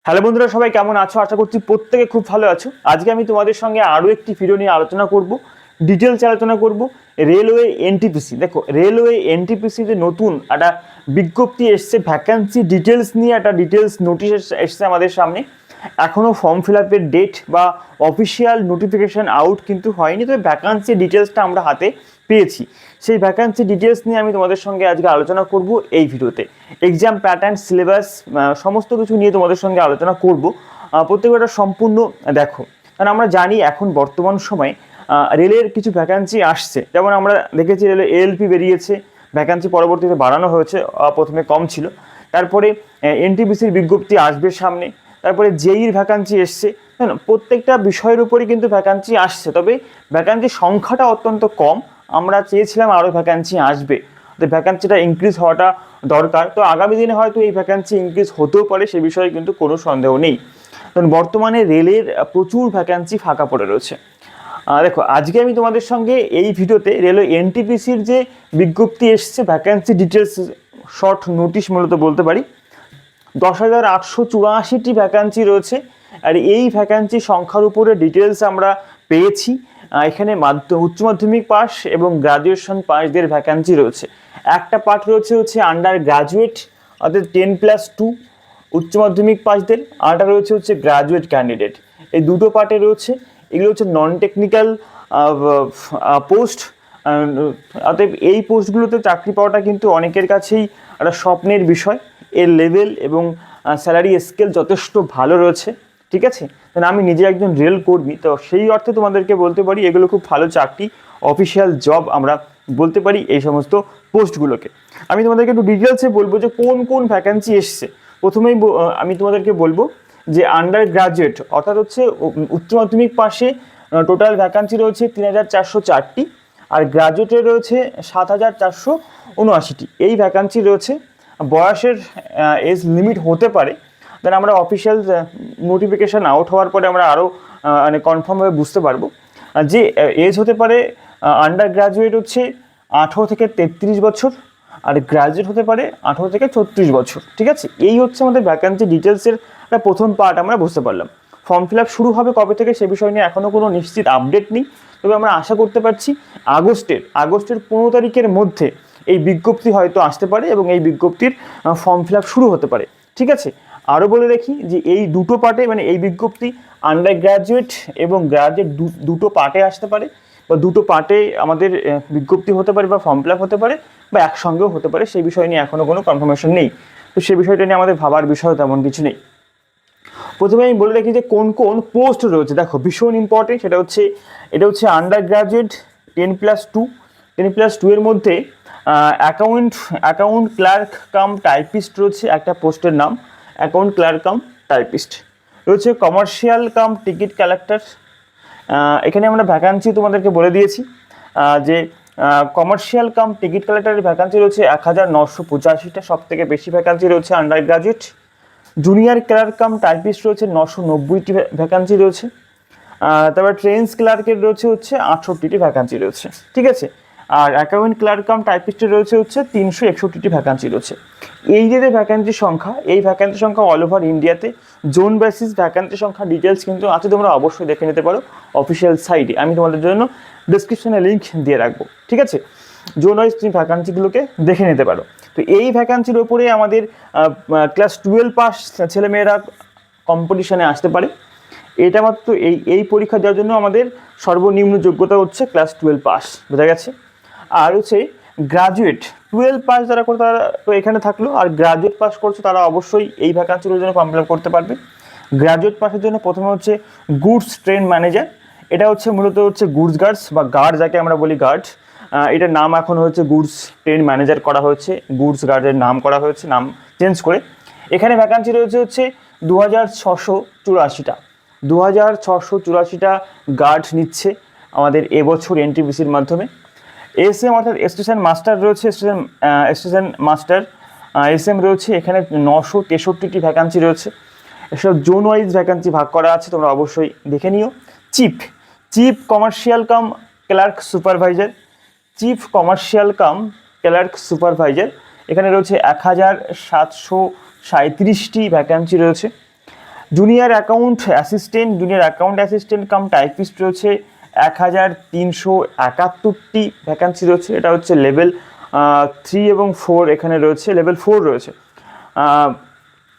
Hello বন্ধুরা, সবাই কেমন আছো? আশা করছি প্রত্যেকে খুব ভালো আছো। আজকে আমি তোমাদের সঙ্গে আরও একটি ভিডিও নিয়ে আলোচনা করব, ডিটেলস আলোচনা করব রেলওয়ে এনটিপিসি। দেখো, রেলওয়ে এনটিপিসি যে নতুন একটা বিজ্ঞপ্তি এসছে, ভ্যাকান্সি ডিটেলস নিয়ে একটা ডিটেলস নোটিশ এসছে আমাদের সামনে। এখনও ফর্ম ফিল আপের ডেট বা অফিসিয়াল নোটিফিকেশান আউট কিন্তু হয়নি, তবে ভ্যাকান্সি ডিটেলসটা আমরা হাতে পেয়েছি। সেই ভ্যাকান্সি ডিটেলস নিয়ে আমি তোমাদের সঙ্গে আজকে আলোচনা করব এই ভিডিওতে। এক্সাম প্যাটার্ন, সিলেবাস, সমস্ত কিছু নিয়ে তোমাদের সঙ্গে আলোচনা করব। প্রত্যেকটা সম্পূর্ণ দেখো, কারণ আমরা জানি এখন বর্তমান সময়ে রেলের কিছু ভ্যাকান্সি আসছে। যেমন আমরা দেখেছি রেলে এএলপি বেরিয়েছে, ভ্যাকান্সি পরবর্তীতে বাড়ানো হয়েছে, প্রথমে কম ছিল। তারপরে এনটিপিসির বিজ্ঞপ্তি আসবে সামনে, তারপরে জেইর ভ্যাকান্সি এসছে। প্রত্যেকটা বিষয়ের উপরই কিন্তু ভ্যাকান্সি আসছে, তবে ভ্যাকান্সির সংখ্যাটা অত্যন্ত কম। আমরা চেয়েছিলাম আরও ভ্যাকান্সি আসবে, তো ভ্যাকান্সিটা ইনক্রিজ হওয়াটা দরকার। তো আগামী দিনে হয়তো এই ভ্যাকান্সি ইনক্রিজ হতেও পারে, সে বিষয়ে কিন্তু কোনো সন্দেহ নেই। কারণ বর্তমানে রেলের প্রচুর ভ্যাকান্সি ফাঁকা পড়ে রয়েছে। দেখো, আজকে আমি তোমাদের সঙ্গে এই ভিডিওতে রেলওয়ে এনটিপিসির যে বিজ্ঞপ্তি এসছে, ভ্যাকান্সি ডিটেলস, শর্ট নোটিশ মূলত বলতে পারি, 10,884টি ভ্যাকান্সি রয়েছে। আর এই ভ্যাকান্সি সংখ্যার উপরে ডিটেলস আমরা পেয়েছি। এখানে উচ্চ মাধ্যমিক পাস এবং গ্রাজুয়েশন পাসদের ভ্যাকান্সি রয়েছে। একটা পার্ট রয়েছে আন্ডার গ্রাজুয়েট, অর্থাৎ 10+2 উচ্চ মাধ্যমিক পাসদের, আরটা রয়েছে গ্রাজুয়েট ক্যান্ডিডেট। এই দুটো পার্টে রয়েছে। এগুলো হচ্ছে নন টেকনিক্যাল পোস্ট। অতএব এই পোস্টগুলোতে চাকরি পাওয়াটা কিন্তু অনেকের কাছেই একটা স্বপ্নের বিষয়। এর লেভেল এবং স্যালারি স্কেল যথেষ্ট ভালো রয়েছে, ঠিক আছে। কারণ আমি নিজে একজন রেল কর্মী, তো সেই অর্থে তোমাদেরকে বলতে পারি এগুলো খুব ভালো চাকরি, অফিসিয়াল জব আমরা বলতে পারি এই সমস্ত পোস্টগুলোকে। আমি তোমাদেরকে একটু ডিটেলসে বলবো যে কোন কোন ভ্যাকান্সি এসছে। প্রথমেই আমি তোমাদেরকে বলবো যে আন্ডার গ্রাজুয়েট, অর্থাৎ হচ্ছে উচ্চ মাধ্যমিক পাশে টোটাল ভ্যাকান্সি রয়েছে 3,404টি, আর গ্রাজুয়েটে রয়েছে 7,479টি। এই ভ্যাকান্সি রয়েছে। বয়সের এজ লিমিট হতে পারে, দেন আমরা অফিসিয়াল নোটিফিকেশান আউট হওয়ার পরে আমরা আরও মানে কনফার্মভাবে বুঝতে পারবো যে এজ হতে পারে। আন্ডার গ্রাজুয়েট হচ্ছে 18 থেকে 33 বছর, আর গ্রাজুয়েট হতে পারে 18 থেকে 36 বছর, ঠিক আছে। এই হচ্ছে আমাদের ভ্যাকান্সি ডিটেলসের একটা প্রথম পার্ট আমরা বুঝতে পারলাম। ফর্ম ফিল আপ শুরু হবে কবে থেকে সে বিষয় নিয়ে এখনও কোনো নিশ্চিত আপডেট নেই, তবে আমরা আশা করতে পারছি আগস্টের 15 তারিখের মধ্যে এই বিজ্ঞপ্তি হয়তো আসতে পারে এবং এই বিজ্ঞপ্তির ফর্ম ফিল আপ শুরু হতে পারে, ঠিক আছে। আরও বলে রাখি যে এই দুটো পার্টে, মানে এই বিজ্ঞপ্তি আন্ডার গ্র্যাজুয়েট এবং গ্র্যাজুয়েট দুটো পার্টে আসতে পারে, বা দুটো পার্টে আমাদের বিজ্ঞপ্তি হতে পারে বা ফর্ম ফিল আপ হতে পারে, বা একসঙ্গেও হতে পারে। সেই বিষয় নিয়ে এখনও কোনো কনফার্মেশন নেই, তো সেই বিষয়টা নিয়ে আমাদের ভাবার বিষয় তেমন কিছু নেই। প্রথমে আমি বলে রাখি যে কোন কোন পোস্ট রয়েছে। দেখো, ভীষণ ইম্পর্টেন্ট, এটা হচ্ছে আন্ডার গ্র্যাজুয়েট 10+2। 10+2 এর মধ্যে অ্যাকাউন্ট ক্লার্ক কাম টাইপিস্ট রয়েছে একটা পোস্টের নাম, অ্যাকাউন্ট ক্লার্ক কাম টাইপিস্ট রয়েছে। কমার্শিয়াল কাম টিকিট কালেক্টর, এখানে আমরা ভ্যাকান্সি তোমাদেরকে বলে দিয়েছি যে কমার্শিয়াল কাম টিকিট কালেক্টরের ভ্যাকান্সি রয়েছে 1,985টা, সব থেকে বেশি ভ্যাকান্সি রয়েছে under graduate. Junior clerk cum typist রয়েছে 990টি ভ্যাকান্সি রয়েছে। তারপর ট্রেন্স ক্লার্কের রয়েছে 68টি ভ্যাকান্সি রয়েছে, ঠিক আছে। আর অ্যাকাউন্ট ক্লার্ক কাম টাইপিস্টের রয়েছে 361টি ভ্যাকান্সি রয়েছে। এই যে ভ্যাকান্সির সংখ্যা, এই ভ্যাকান্সির সংখ্যা অল ওভার ইন্ডিয়াতে জোন বেসিস ভ্যাকান্সি সংখ্যা ডিটেলস কিন্তু আছে, তোমরা অবশ্যই দেখে নিতে পারো অফিসিয়াল সাইটে। আমি তোমাদের জন্য ডিসক্রিপশনে লিঙ্ক দিয়ে রাখবো, ঠিক আছে। জোন ওয়াইজ তুমি ভ্যাকান্সিগুলোকে দেখে নিতে পারো। তো এই ভ্যাকান্সির ওপরে আমাদের ক্লাস 12 পাস ছেলেমেয়েরা কম্পিটিশনে আসতে পারে। এটা মাত্র এই পরীক্ষা দেওয়ার জন্য আমাদের সর্বনিম্ন যোগ্যতা হচ্ছে ক্লাস 12 পাস, বোঝা গেছে। আর হচ্ছে গ্রাজুয়েট 12 পাস যারা করে তারা তো এখানে থাকলো, আর গ্রাজুয়েট পাস করছে তারা অবশ্যই এই ভ্যাকান্সিগুলোর জন্য ফর্ম ফিল আপ করতে পারবে। গ্রাজুয়েট পাসের জন্য প্রথমে হচ্ছে গুডস ট্রেন ম্যানেজার, এটা মূলত গুডস গার্ডস বা গার্ড, যাকে আমরা বলি গার্ড। এটার নাম এখন হচ্ছে গুডস ট্রেন ম্যানেজার করা হয়েছে, গুডস গার্ডের নাম করা হয়েছে, নাম চেঞ্জ করে। এখানে ভ্যাকান্সি রয়েছে 2,684টা। 2,684টা গার্ড নিচ্ছে আমাদের এবছর এনটিপিসির মাধ্যমে। এসএম অর্থাৎ স্টেশন মাস্টার রয়েছে, স্টেশন মাস্টার এসএম রয়েছে। এখানে 963টি ভ্যাকান্সি রয়েছে। এসব জোন ওয়াইজ ভ্যাকান্সি ভাগ করা আছে, তোমরা অবশ্যই দেখে নিও। Chief commercial cum clerk supervisor, chief commercial cum clerk supervisor, এখানে রয়েছে 1,737টি ভ্যাকান্সি রয়েছে। Junior account assistant cum typist রয়েছে 1371টি ভ্যাকান্সি রয়েছে। এটা হচ্ছে লেভেল 3 এবং 4 এখানে রয়েছে, লেভেল 4 রয়েছে।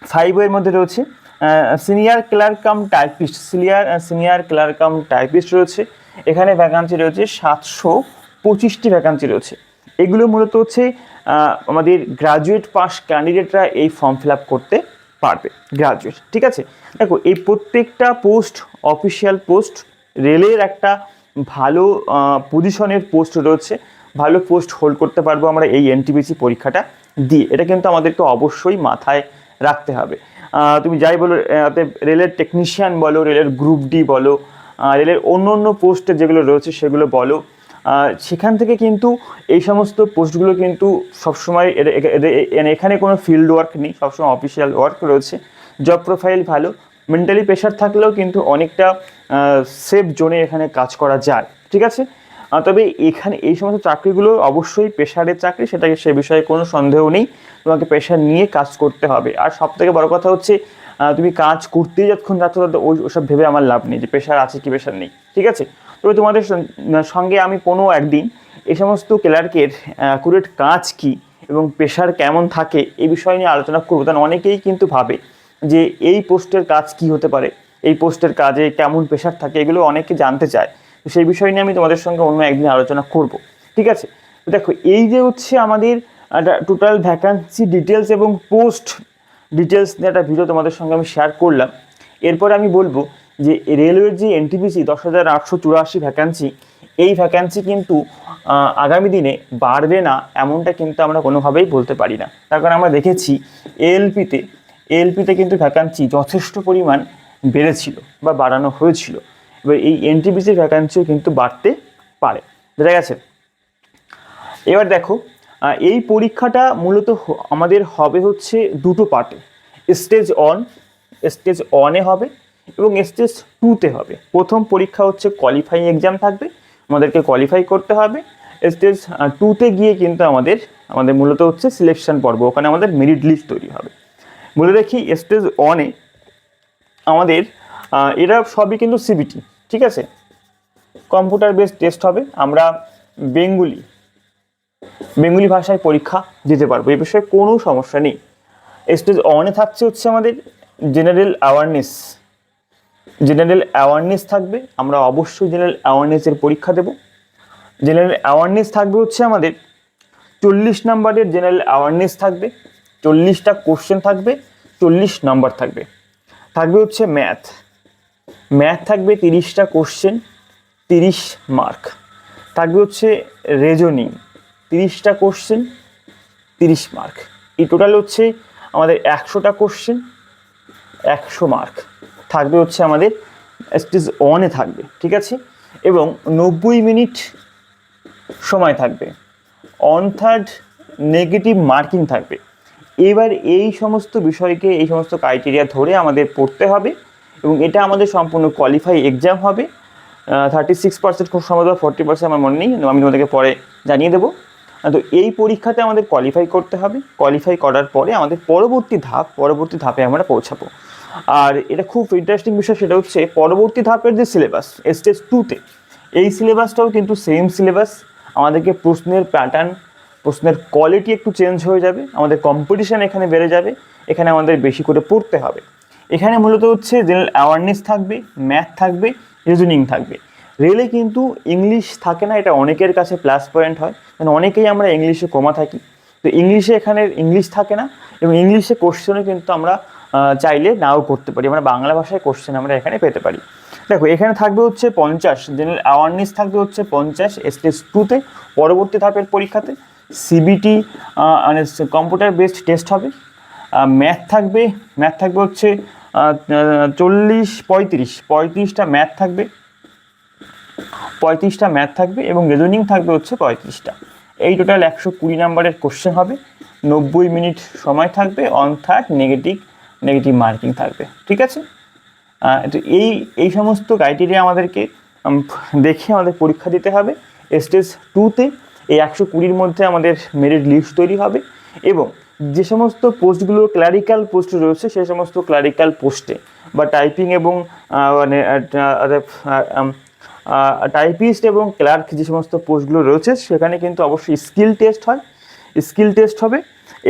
5 এর মধ্যে রয়েছে সিনিয়র ক্লার্ক কাম টাইপিস্ট রয়েছে। এখানে ভ্যাকান্সি রয়েছে 725টি ভ্যাকান্সি রয়েছে। এগুলো মূলত হচ্ছে আমাদের গ্রাজুয়েট পাস ক্যান্ডিডেটরা এই ফর্ম ফিল আপ করতে পারবে, গ্রাজুয়েট। ঠিক আছে, দেখো এই প্রত্যেকটা পোস্ট অফিসিয়াল পোস্ট, রেলের একটা ভালো পজিশনের পোস্ট রয়েছে, ভালো পোস্ট হোল্ড করতে পারবো আমরা এই এনটিপিসি পরীক্ষাটা দিয়ে। এটা কিন্তু আমাদেরকে অবশ্যই মাথায় রাখতে হবে। তুমি যাই বলো, রেলের টেকনিশিয়ান বলো, রেলের গ্রুপ ডি বলো, রেলের অন্য অন্য পোস্টে যেগুলো রয়েছে সেগুলো বলো, সেখান থেকে কিন্তু এই সমস্ত পোস্টগুলো কিন্তু সবসময় এখানে কোনো ফিল্ড ওয়ার্ক নেই, সবসময় অফিসিয়াল ওয়ার্ক রয়েছে। জব প্রোফাইল ভালো, মেন্টালি প্রেশার থাকলেও কিন্তু অনেকটা সেফ জোনে এখানে কাজ করা যায়। ঠিক আছে, তবে এখানে এই সমস্ত চাকরিগুলো অবশ্যই প্রেশারের চাকরি, সেটাকে সে বিষয়ে কোনো সন্দেহ নেই, তোমাকে প্রেশার নিয়ে কাজ করতে হবে। আর সবথেকে বড় কথা হচ্ছে তুমি কাজ করতেই যতক্ষণ যাচ্ছ ওসব ভেবে আমার লাভ নেই যে প্রেশার আছে কি প্রেশার নেই। ঠিক আছে, তবে তোমাদের সঙ্গে আমি কোনো একদিন এই সমস্ত ক্লার্কের অ্যাকুরেট কাজ কি এবং প্রেশার কেমন থাকে এই বিষয় নিয়ে আলোচনা করবো। কারণ অনেকেই কিন্তু ভাবে যে এই পোস্টের কাজ কি হতে পারে, এই পোস্টের কাজে কেমন প্রেশার থাকে, এগুলো অনেকে জানতে চায়। তো সেই বিষয় নিয়ে আমি তোমাদের সঙ্গে অন্য একদিন আলোচনা করব। ঠিক আছে, তো দেখো এই যে হচ্ছে আমাদের টোটাল ভ্যাকান্সি ডিটেলস এবং পোস্ট ডিটেলস নিয়ে একটা ভিডিও তোমাদের সঙ্গে আমি শেয়ার করলাম। এরপরে আমি বলবো যে রেলওয়ের যে এনটিপিসি 10,884 ভ্যাকান্সি, এই ভ্যাকান্সি কিন্তু আগামী দিনে বাড়বে না এমনটা কিন্তু আমরা কোনোভাবেই বলতে পারি না। তার কারণ আমরা দেখেছি এএলপিতে কিন্তু ভ্যাকান্সি যথেষ্ট পরিমাণ বেড়েছিল বা বাড়ানো হয়েছিল। এবার এই এনটিপিসির ভ্যাকান্সিও কিন্তু বাড়তে পারে, বোঝা গেছে। এবার দেখো এই পরীক্ষাটা মূলত আমাদের হবে হচ্ছে দুটো পার্টে, স্টেজ 1 হবে এবং স্টেজ 2 হবে। প্রথম পরীক্ষা হচ্ছে কোয়ালিফাইং এক্সাম থাকবে, আমাদেরকে কোয়ালিফাই করতে হবে। স্টেজ 2 গিয়ে কিন্তু আমাদের মূলত হচ্ছে সিলেকশন পর্ব, ওখানে আমাদের মেরিট লিস্ট তৈরি হবে। বলে দেখি স্টেজ 1 আমাদের এরা সবই কিন্তু সিবিটি। ঠিক আছে, কম্পিউটার বেসড টেস্ট হবে, আমরা বেঙ্গলি ভাষায় পরীক্ষা দিতে পারবো, এই বিষয়ে কোনো সমস্যা নেই। স্টেজ 1 থাকছে হচ্ছে আমাদের জেনারেল অ্যাওয়ারনেস থাকবে, আমরা অবশ্যই জেনারেল অ্যাওয়ারনেসের পরীক্ষা দেব। জেনারেল অ্যাওয়ারনেস থাকবে হচ্ছে আমাদের 40 নম্বরের জেনারেল অ্যাওয়ারনেস থাকবে, 40টা কোশ্চেন থাকবে, 40 নম্বর থাকবে হচ্ছে ম্যাথ থাকবে 30টা কোশ্চেন, 30 মার্ক থাকবে হচ্ছে রিজনিং, 30টা কোশ্চেন, 30 মার্ক। এই টোটাল হচ্ছে আমাদের 100টা কোশ্চেন, 100 মার্ক থাকবে হচ্ছে আমাদের স্টেজ 1 থাকবে। ঠিক আছে, এবং 90 মিনিট সময় থাকবে, অন থার্ড নেগেটিভ মার্কিং থাকবে। এবার এই সমস্ত বিষয়কে, এই সমস্ত ক্রাইটেরিয়া ধরে আমাদের পড়তে হবে এবং এটা আমাদের সম্পূর্ণ কোয়ালিফাই এক্সাম হবে। 36% খুব সম্ভবত, 40% আমার মনে নেই, আমি তোমাদেরকে পরে জানিয়ে দেবো। তো এই পরীক্ষাতে আমাদের কোয়ালিফাই করতে হবে, কোয়ালিফাই করার পরে আমাদের পরবর্তী ধাপে আমরা পৌঁছাবো। আর এটা খুব ইন্টারেস্টিং বিষয়, সেটা হচ্ছে পরবর্তী ধাপের যে সিলেবাস স্টেজ 2 এই সিলেবাসটাও কিন্তু সেম সিলেবাস। আমাদেরকে প্রশ্নের প্যাটার্ন, প্রশ্নের কোয়ালিটি একটু চেঞ্জ হয়ে যাবে, আমাদের কম্পিটিশান এখানে বেড়ে যাবে, এখানে আমাদের বেশি করে পড়তে হবে। এখানে মূলত হচ্ছে জেনারেল অ্যাওয়ারনেস থাকবে, ম্যাথ থাকবে, রিজনিং থাকবে। রেলে কিন্তু ইংলিশ থাকে না, এটা অনেকের কাছে প্লাস পয়েন্ট হয়, কারণ অনেকেই আমরা ইংলিশে কমা থাকি। তো ইংলিশে এখানে ইংলিশ থাকে না এবং ইংলিশে কোশ্চেনও কিন্তু আমরা চাইলে নাও করতে পারি, আমরা বাংলা ভাষায় কোশ্চেন আমরা এখানে পেতে পারি। দেখো এখানে থাকবে হচ্ছে 50, জেনারেল অ্যাওয়ারনেস থাকবে হচ্ছে 50 স্টেজ 2 পরবর্তী ধাপের পরীক্ষাতে। সিবিটি মানে কম্পিউটার বেসড টেস্ট হবে। ম্যাথ থাকবে হচ্ছে 35টা ম্যাথ থাকবে, 35টা ম্যাথ থাকবে এবং রিজনিং থাকবে হচ্ছে 35টা। এই টোটাল 120 নম্বরের কোশ্চেন হবে, 90 মিনিট সময় থাকবে, অন থার্ড নেগেটিভ মার্কিং থাকবে। ঠিক আছে, তো এই সমস্ত ক্রাইটেরিয়া আমাদেরকে দেখে আমাদের পরীক্ষা দিতে হবে। স্টেজ 2 এই 120-র মধ্যে আমাদের মেরিট লিস্ট তৈরি হবে এবং যে সমস্ত পোস্টগুলো ক্লারিক্যাল পোস্ট রয়েছে সেই সমস্ত ক্লারিক্যাল পোস্টে বা টাইপিং এবং মানে টাইপিস্ট এবং ক্লার্ক যে সমস্ত পোস্টগুলো রয়েছে সেখানে কিন্তু অবশ্যই স্কিল টেস্ট হয়, স্কিল টেস্ট হবে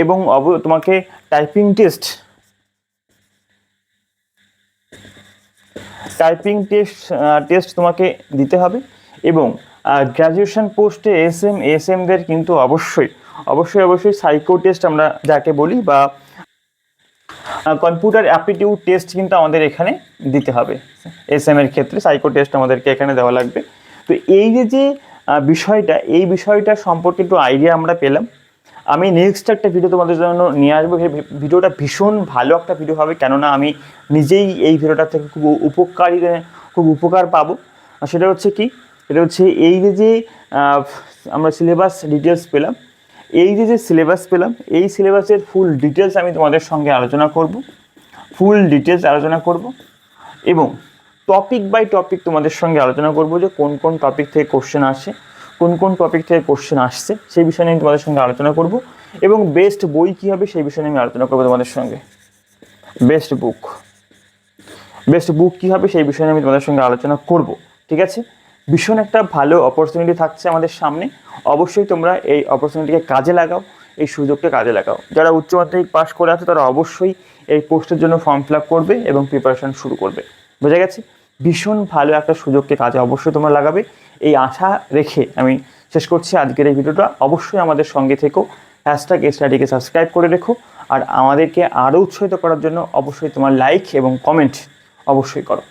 এবং তোমাকে টাইপিং টেস্ট তোমাকে দিতে হবে। এবং গ্র্যাজুয়েশন পোস্টে এসএমদের কিন্তু অবশ্যই সাইকো টেস্ট আমরা যাকে বলি বা কম্পিউটার অ্যাপটিটিউড টেস্ট কিন্তু আমাদের এখানে দিতে হবে। এর ক্ষেত্রে সাইকো টেস্ট আমাদেরকে এখানে দেওয়া লাগবে। তো এই যে বিষয়টা সম্পর্কে একটু আইডিয়া আমরা পেলাম। আমি নেক্সট একটা ভিডিও তোমাদের জন্য নিয়ে আসবো। ভিডিওটা ভীষণ ভালো একটা ভিডিও হবে, কেননা আমি নিজেই এই ভিডিওটা থেকে খুব উপকার পাবো। সেটা হচ্ছে কি, এটা হচ্ছে এই যে আমরা সিলেবাস ডিটেলস পেলাম, এই সিলেবাস পেলাম, এই সিলেবাসের ফুল ডিটেলস আমি তোমাদের সঙ্গে আলোচনা করব এবং টপিক বাই টপিক তোমাদের সঙ্গে আলোচনা করব যে কোন টপিক থেকে কোশ্চেন আসে, কোন টপিক থেকে কোশ্চেন আসছে সেই বিষয়ে আমি তোমাদের সঙ্গে আলোচনা করব। এবং বেস্ট বই কী হবে সেই বিষয়ে আমি আলোচনা করবো তোমাদের সঙ্গে। বেস্ট বুক কী হবে সেই বিষয়ে আমি তোমাদের সঙ্গে আলোচনা করব। ঠিক আছে, ভীষণ একটা ভালো অপরচুনিটি থাকছে আমাদের সামনে। অবশ্যই তোমরা এই অপরচুনিটিকে কাজে লাগাও, এই সুযোগকে কাজে লাগাও। যারা উচ্চ মাধ্যমিক পাস করে আছে তারা অবশ্যই এই পোস্টের জন্য ফর্ম ফিল আপ করবে এবং প্রিপারেশন শুরু করবে। বোঝা গেছে? ভীষণ ভালো একটা সুযোগকে কাজে অবশ্যই তোমরা লাগাবে, এই আশা রেখে আমি শেষ করছি আজকের এই ভিডিওটা। অবশ্যই আমাদের সঙ্গে থেকো, #STudyকে সাবস্ক্রাইব করে রেখো। আর আমাদেরকে আরও উৎসাহিত করার জন্য অবশ্যই তোমার লাইক এবং কমেন্ট অবশ্যই করো।